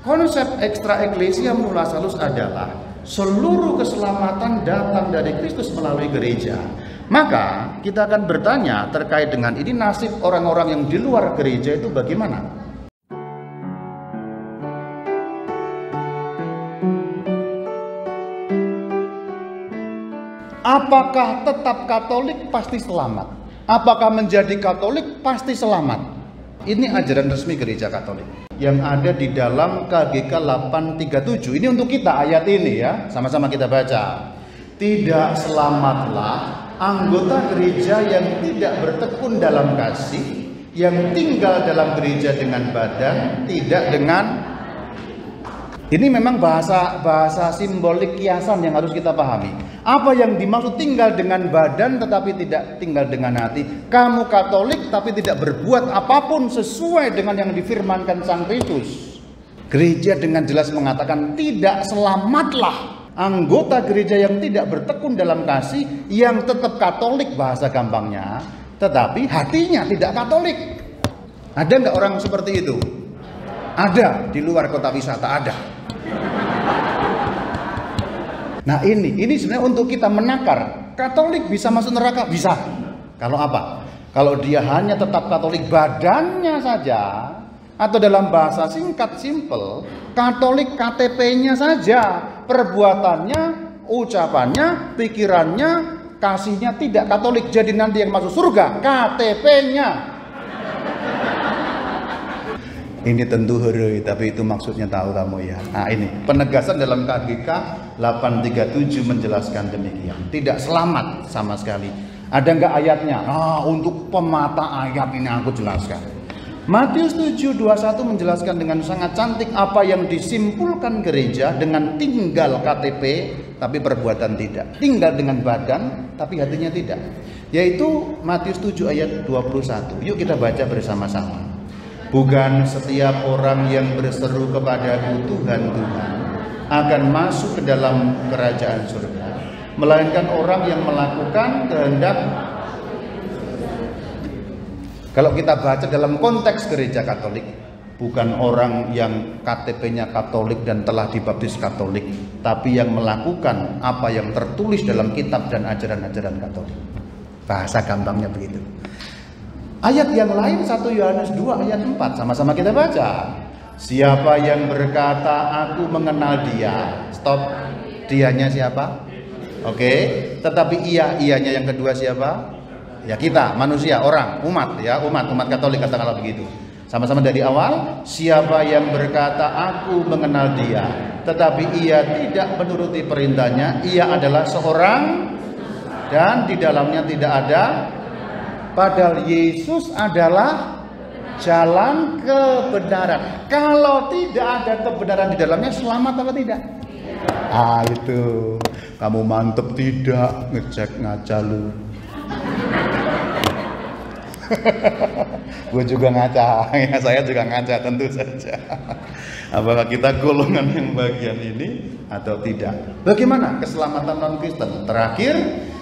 Konsep extra ecclesiam nulla salus adalah seluruh keselamatan datang dari Kristus melalui gereja. Maka kita akan bertanya terkait dengan ini, nasib orang-orang yang di luar gereja itu bagaimana? Apakah tetap Katolik pasti selamat? Apakah menjadi Katolik pasti selamat? Ini ajaran resmi gereja Katolik yang ada di dalam KGK 837. Ini untuk kita ayat ini ya, sama-sama kita baca. Tidak selamatlah anggota gereja yang tidak bertekun dalam kasih, yang tinggal dalam gereja dengan badan, tidak dengan. Ini memang bahasa simbolik kiasan yang harus kita pahami. Apa yang dimaksud tinggal dengan badan tetapi tidak tinggal dengan hati? Kamu Katolik tapi tidak berbuat apapun sesuai dengan yang difirmankan Sang Kristus. Gereja dengan jelas mengatakan tidak selamatlah anggota gereja yang tidak bertekun dalam kasih, yang tetap Katolik bahasa gampangnya, tetapi hatinya tidak Katolik. Ada nggak orang seperti itu? Ada, di luar kota wisata ada. Nah ini sebenarnya untuk kita menakar. Katolik bisa masuk neraka? Bisa. Kalau apa? Kalau dia hanya tetap Katolik badannya saja, atau dalam bahasa singkat simple, Katolik KTP-nya saja, perbuatannya, ucapannya, pikirannya, kasihnya tidak Katolik. Jadi nanti yang masuk surga KTP-nya. Ini tentu hore, tapi itu maksudnya tahu kamu ya. Nah ini penegasan dalam KGK 837 menjelaskan demikian. Tidak selamat sama sekali. Ada nggak ayatnya? Untuk pemata ayat ini aku jelaskan. Matius 7:21 menjelaskan dengan sangat cantik apa yang disimpulkan gereja dengan tinggal KTP tapi perbuatan tidak. Tinggal dengan badan tapi hatinya tidak. Yaitu Matius 7 ayat 21. Yuk kita baca bersama-sama. Bukan setiap orang yang berseru kepadaku Tuhan, Tuhan akan masuk ke dalam kerajaan surga, melainkan orang yang melakukan kehendak. Kalau kita baca dalam konteks gereja Katolik, bukan orang yang KTP-nya Katolik dan telah dibaptis Katolik, tapi yang melakukan apa yang tertulis dalam kitab dan ajaran-ajaran Katolik. Bahasa gampangnya begitu. Ayat yang lain 1 Yohanes 2 ayat 4, sama-sama kita baca. Siapa yang berkata aku mengenal dia, stop, dianya siapa? Oke, tetapi ianya yang kedua siapa? Ya kita, manusia, orang, umat ya, umat Katolik katakanlah begitu. Sama-sama dari awal, siapa yang berkata aku mengenal dia, tetapi ia tidak menuruti perintahnya, ia adalah seorang dan di dalamnya tidak ada. Padahal Yesus adalah jalan kebenaran. Kalau tidak ada kebenaran di dalamnya, selamat apa tidak? Itu kamu mantep tidak ngecek ngaca lu. Gue juga ngaca, ya saya juga ngaca tentu saja. Apakah kita golongan yang bagian ini atau tidak? Bagaimana keselamatan non-Kristen? Terakhir,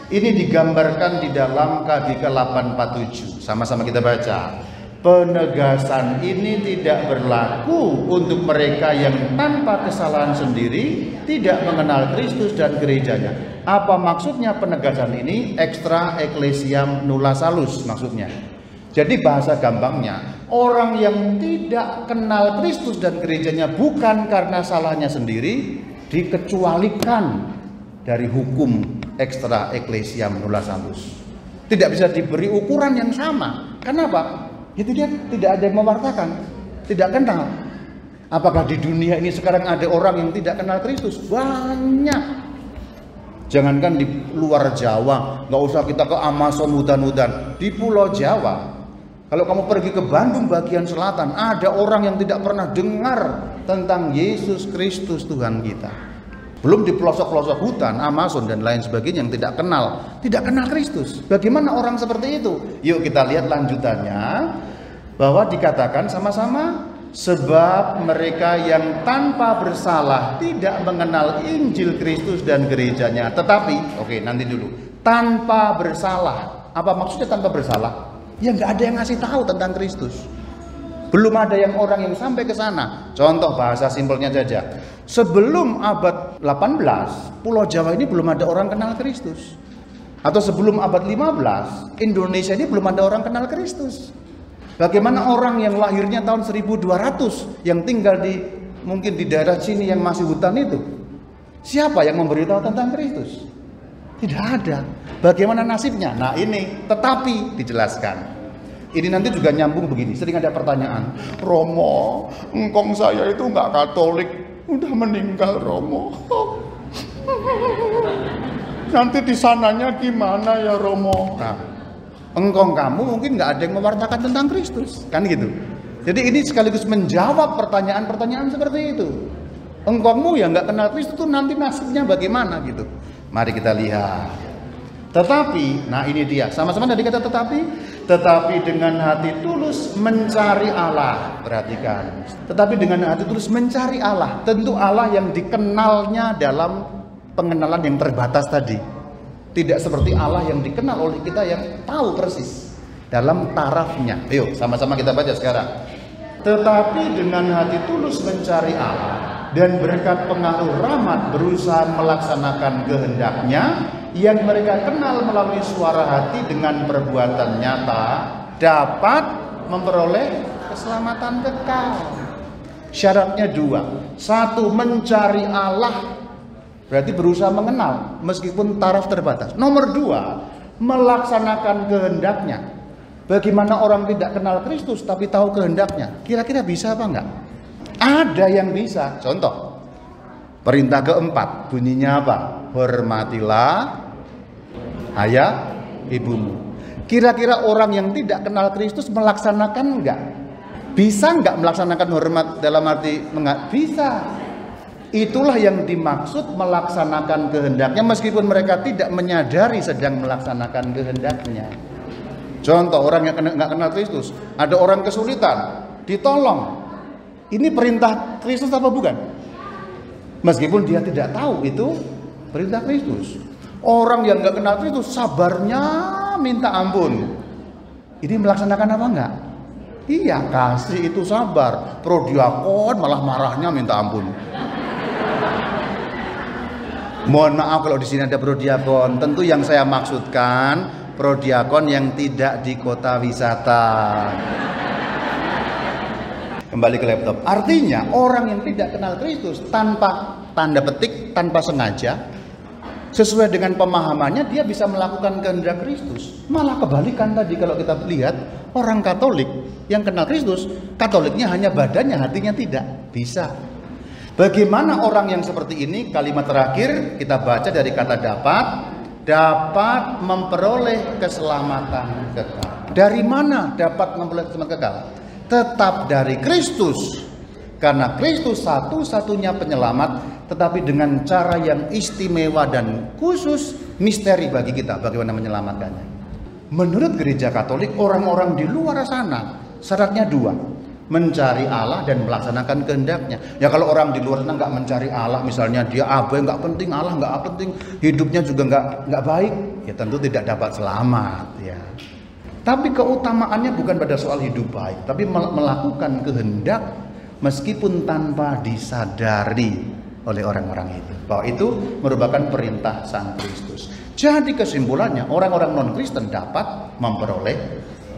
ini digambarkan di dalam KGK 847. Sama-sama kita baca. Penegasan ini tidak berlaku untuk mereka yang tanpa kesalahan sendiri, tidak mengenal Kristus dan gerejanya. Apa maksudnya penegasan ini? Extra ecclesiam nulla salus maksudnya. Jadi bahasa gampangnya, orang yang tidak kenal Kristus dan gerejanya bukan karena salahnya sendiri, dikecualikan dari hukum extra ecclesiam nulla salus. Tidak bisa diberi ukuran yang sama. Kenapa? Itu dia tidak ada yang mewartakan, tidak kenal. Apakah di dunia ini sekarang ada orang yang tidak kenal Kristus? Banyak. Jangankan di luar Jawa, nggak usah kita ke Amazon hutan-hutan, di Pulau Jawa. Kalau kamu pergi ke Bandung bagian selatan, ada orang yang tidak pernah dengar tentang Yesus Kristus Tuhan kita. Belum di pelosok-pelosok hutan, Amazon dan lain sebagainya yang tidak kenal Kristus. Bagaimana orang seperti itu? Yuk kita lihat lanjutannya, bahwa dikatakan sama-sama, sebab mereka yang tanpa bersalah tidak mengenal Injil Kristus dan gerejanya. Tetapi, oke nanti dulu, tanpa bersalah. Apa maksudnya tanpa bersalah? Ya nggak ada yang ngasih tahu tentang Kristus. Belum ada orang yang sampai ke sana. Contoh bahasa simpelnya saja. Sebelum abad 18, Pulau Jawa ini belum ada orang kenal Kristus. Atau sebelum abad 15, Indonesia ini belum ada orang kenal Kristus. Bagaimana orang yang lahirnya tahun 1200 yang tinggal di mungkin di daerah sini yang masih hutan itu? Siapa yang memberitahu tentang Kristus? Tidak ada. Bagaimana nasibnya? Nah ini, tetapi dijelaskan. Ini nanti juga nyambung begini. Sering ada pertanyaan, Romo, engkong saya itu nggak Katolik, udah meninggal Romo. Nanti di sananya gimana ya Romo? Nah, engkong kamu mungkin nggak ada yang mewartakan tentang Kristus, kan gitu. Jadi ini sekaligus menjawab pertanyaan-pertanyaan seperti itu. Engkongmu yang nggak kenal Kristus itu nanti nasibnya bagaimana gitu. Mari kita lihat. Tetapi, nah ini dia, sama-sama tadi kata tetapi dengan hati tulus mencari Allah. Perhatikan, tetapi dengan hati tulus mencari Allah. Tentu Allah yang dikenalnya dalam pengenalan yang terbatas tadi. Tidak seperti Allah yang dikenal oleh kita yang tahu persis dalam tarafnya. Ayo sama-sama kita baca sekarang. Tetapi dengan hati tulus mencari Allah dan berkat pengaruh rahmat berusaha melaksanakan kehendaknya yang mereka kenal melalui suara hati dengan perbuatan nyata dapat memperoleh keselamatan kekal. Syaratnya dua. Satu, mencari Allah, berarti berusaha mengenal meskipun taraf terbatas. Nomor dua, melaksanakan kehendaknya. Bagaimana orang tidak kenal Kristus tapi tahu kehendaknya? Kira-kira bisa apa enggak? Ada yang bisa. Contoh, perintah keempat bunyinya apa? Hormatilah ayah ibumu. Kira-kira orang yang tidak kenal Kristus melaksanakan enggak? Bisa enggak melaksanakan hormat dalam arti bisa. Itulah yang dimaksud melaksanakan kehendaknya meskipun mereka tidak menyadari sedang melaksanakan kehendaknya. Contoh, orang yang enggak kenal Kristus, ada orang kesulitan, ditolong. Ini perintah Kristus apa bukan? Meskipun dia tidak tahu itu perintah Kristus. Orang yang nggak kenal Kristus sabarnya minta ampun. Ini melaksanakan apa enggak? Iya, kasih itu sabar. Prodiakon malah marahnya minta ampun. Mohon maaf kalau di sini ada prodiakon. Tentu yang saya maksudkan prodiakon yang tidak di kota wisata. Kembali ke laptop. Artinya orang yang tidak kenal Kristus tanpa tanda petik, tanpa sengaja, sesuai dengan pemahamannya dia bisa melakukan kehendak Kristus. Malah kebalikan tadi kalau kita lihat orang Katolik yang kenal Kristus, Katoliknya hanya badannya, hatinya tidak. Bisa. Bagaimana orang yang seperti ini? Kalimat terakhir kita baca dari kata dapat memperoleh keselamatan kekal. Dari mana dapat memperoleh keselamatan kekal? Tetap dari Kristus. Karena Kristus satu-satunya penyelamat, tetapi dengan cara yang istimewa dan khusus, misteri bagi kita bagaimana menyelamatkannya. Menurut gereja Katolik, orang-orang di luar sana syaratnya dua, mencari Allah dan melaksanakan kehendaknya. Ya kalau orang di luar sana nggak mencari Allah, misalnya dia abai, nggak penting Allah, nggak penting, hidupnya juga nggak baik, ya tentu tidak dapat selamat. Ya. Tapi keutamaannya bukan pada soal hidup baik, tapi melakukan kehendak meskipun tanpa disadari oleh orang-orang itu. Bahwa itu merupakan perintah Sang Kristus. Jadi kesimpulannya orang-orang non-Kristen dapat memperoleh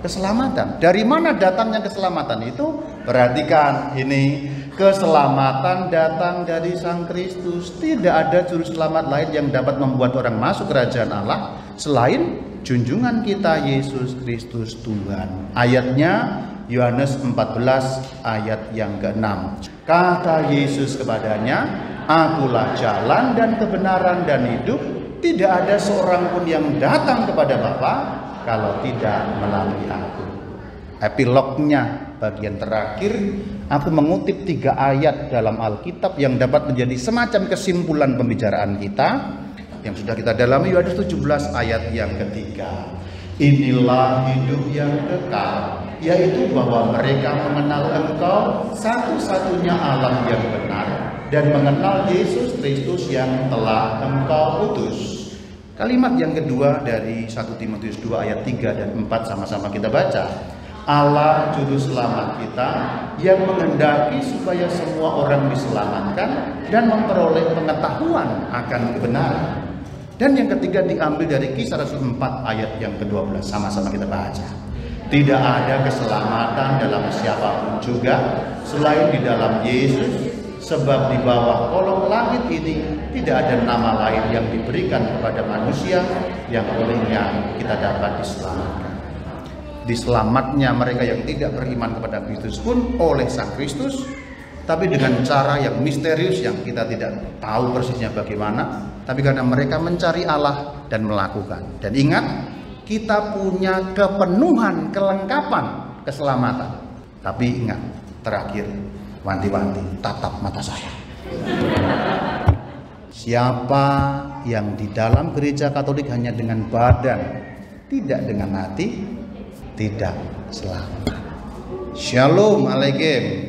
keselamatan. Dari mana datangnya keselamatan itu? Perhatikan ini, keselamatan datang dari Sang Kristus. Tidak ada juru selamat lain yang dapat membuat orang masuk kerajaan Allah selain junjungan kita Yesus Kristus Tuhan. Ayatnya Yohanes 14 ayat yang ke-6. Kata Yesus kepadanya, Akulah jalan dan kebenaran dan hidup. Tidak ada seorang pun yang datang kepada Bapa kalau tidak melalui aku. Epilognya bagian terakhir, aku mengutip 3 ayat dalam Alkitab yang dapat menjadi semacam kesimpulan pembicaraan kita yang sudah kita dalami. Yohanes 17 ayat yang ketiga. Inilah hidup yang kekal, yaitu bahwa mereka mengenal Engkau satu-satunya Allah yang benar dan mengenal Yesus Kristus yang telah Engkau utus. Kalimat yang kedua dari 1 Timotius 2 ayat 3 dan 4 sama-sama kita baca. Allah juru selamat kita yang menghendaki supaya semua orang diselamatkan dan memperoleh pengetahuan akan kebenaran. Dan yang ketiga diambil dari Kisah Rasul 4 ayat yang ke-12. Sama-sama kita baca. Tidak ada keselamatan dalam siapapun juga selain di dalam Yesus, sebab di bawah kolong langit ini tidak ada nama lain yang diberikan kepada manusia yang olehnya kita dapat diselamatkan. Diselamatnya mereka yang tidak beriman kepada Kristus pun oleh Sang Kristus, tapi dengan cara yang misterius yang kita tidak tahu persisnya bagaimana, tapi karena mereka mencari Allah dan melakukan. Dan ingat, kita punya kepenuhan, kelengkapan, keselamatan. Tapi ingat, terakhir, wanti-wanti, tatap mata saya. Siapa yang di dalam gereja Katolik hanya dengan badan, tidak dengan hati, tidak selamat. Shalom alaikum.